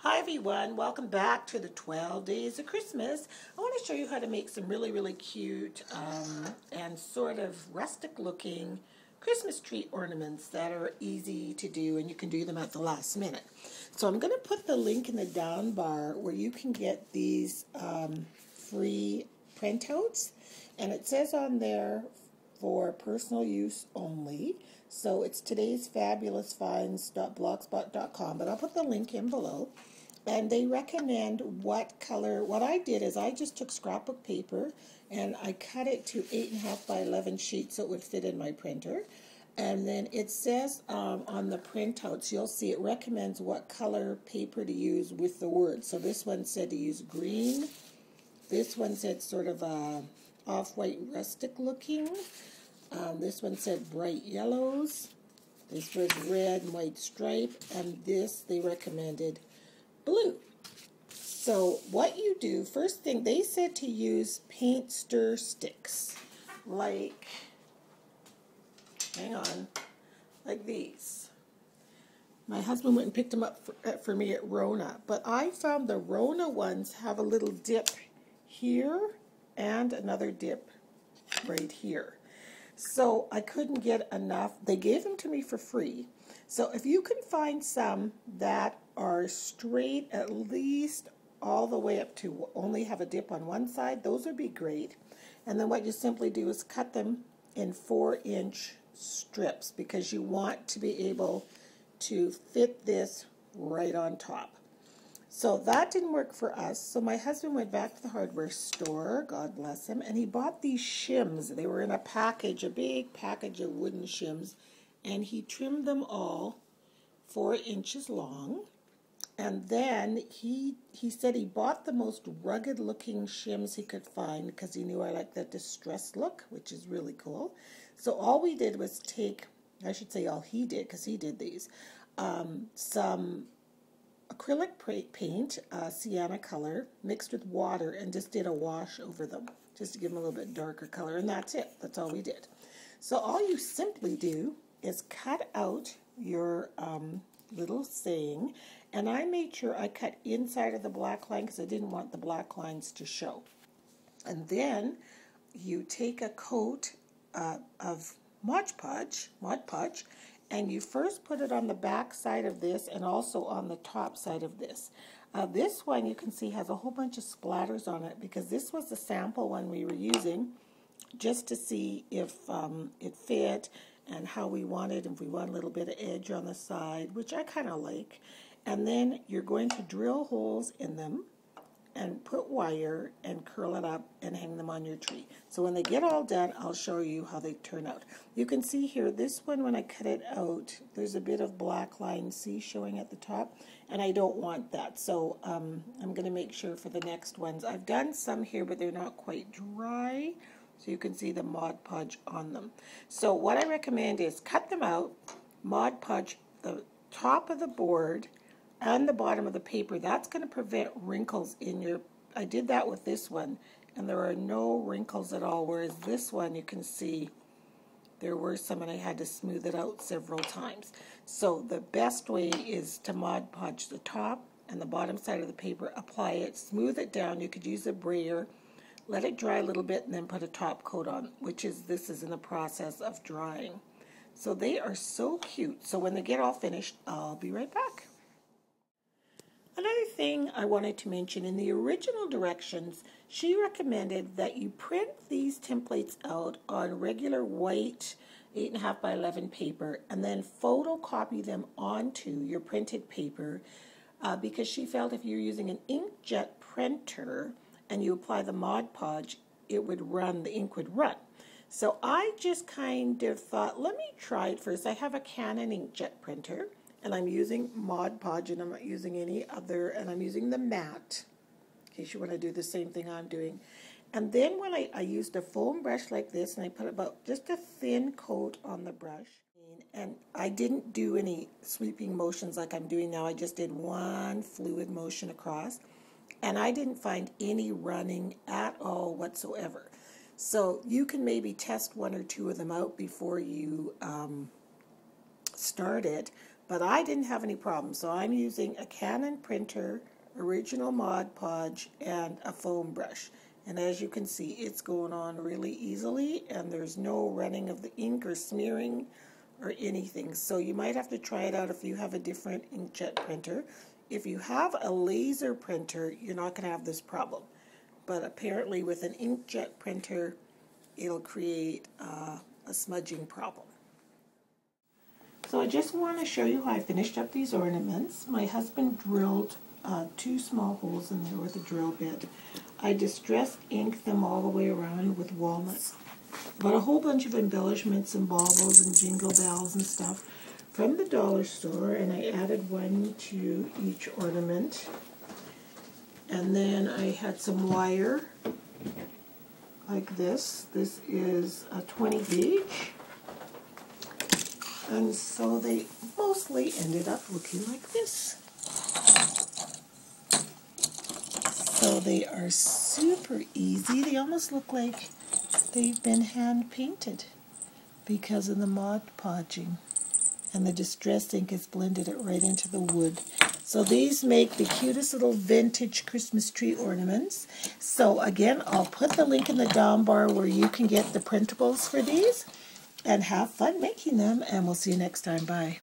Hi everyone, welcome back to the 12 Days of Christmas. I want to show you how to make some really cute and sort of rustic looking Christmas tree ornaments that are easy to do, and you can do them at the last minute. So I'm going to put the link in the down bar where you can get these free printouts, and it says on there for personal use only. So it's todaysfabulousfinds.blogspot.com, but I'll put the link in below. And they recommend what color. What I did is I just took scrapbook paper and I cut it to 8.5 by 11 sheets so it would fit in my printer. And then it says on the printouts, you'll see it recommends what color paper to use with the words. So this one said to use green. This one said sort of off-white rustic looking. This one said bright yellows. This was red and white stripe. And this they recommended blue. So what you do, first thing, they said to use paint stir sticks. Like, hang on, like these. My husband went and picked them up for me at Rona. But I found the Rona ones have a little dip here and another dip right here. So I couldn't get enough. They gave them to me for free. So if you can find some that are straight at least all the way up to only have a dip on one side, those would be great. And then what you simply do is cut them in 4-inch strips because you want to be able to fit this right on top. So that didn't work for us. So my husband went back to the hardware store, God bless him, and he bought these shims. They were in a package, a big package of wooden shims, and he trimmed them all 4 inches long. And then he said he bought the most rugged looking shims he could find because he knew I liked that distressed look, which is really cool. So all we did was take, I should say all he did because he did these, some acrylic paint, sienna color, mixed with water, and just did a wash over them just to give them a little bit darker color, and that's it. That's all we did. So all you simply do is cut out your little saying, and I made sure I cut inside of the black line because I didn't want the black lines to show. And then you take a coat of Mod Podge, and you first put it on the back side of this and also on the top side of this. This one you can see has a whole bunch of splatters on it because this was the sample one we were using just to see if it fit and how we wanted, if we want a little bit of edge on the side, which I kind of like. And then you're going to drill holes in them and put wire and curl it up and hang them on your tree. So when they get all done, I'll show you how they turn out. You can see here, this one, when I cut it out, there's a bit of black line, see, showing at the top, and I don't want that. So I'm going to make sure for the next ones. I've done some here, but they're not quite dry, so you can see the Mod Podge on them. So what I recommend is cut them out, Mod Podge the top of the board and the bottom of the paper. That's going to prevent wrinkles in your, I did that with this one, and there are no wrinkles at all, whereas this one, you can see there were some, and I had to smooth it out several times. So the best way is to Mod Podge the top and the bottom side of the paper, apply it, smooth it down. You could use a brayer, let it dry a little bit, and then put a top coat on, this is in the process of drying. So they are so cute. So when they get all finished, I'll be right back. Another thing I wanted to mention, in the original directions, she recommended that you print these templates out on regular white 8.5 by 11 paper and then photocopy them onto your printed paper because she felt if you're using an inkjet printer and you apply the Mod Podge, it would run, the ink would run. So I just kind of thought, let me try it first. I have a Canon inkjet printer, and I'm using Mod Podge, and I'm not using any other, and I'm using the matte, in case you want to do the same thing I'm doing. And then when I used a foam brush like this, and I put about just a thin coat on the brush, and I didn't do any sweeping motions like I'm doing now. I just did one fluid motion across, and I didn't find any running at all whatsoever. So you can maybe test one or two of them out before you start it. But I didn't have any problems, so I'm using a Canon printer, original Mod Podge, and a foam brush. And as you can see, it's going on really easily, and there's no running of the ink or smearing or anything. So you might have to try it out if you have a different inkjet printer. If you have a laser printer, you're not going to have this problem. But apparently with an inkjet printer, it'll create a smudging problem. So I just want to show you how I finished up these ornaments. My husband drilled 2 small holes in there with a drill bit. I distress inked them all the way around with walnuts. Bought a whole bunch of embellishments and baubles and jingle bells and stuff from the dollar store, and I added one to each ornament. And then I had some wire like this. This is a 20 gauge. And so they mostly ended up looking like this. So they are super easy. They almost look like they've been hand painted because of the Mod Podging. And the distress ink has blended it right into the wood. So these make the cutest little vintage Christmas tree ornaments. So again, I'll put the link in the down bar where you can get the printables for these. And have fun making them, and we'll see you next time. Bye.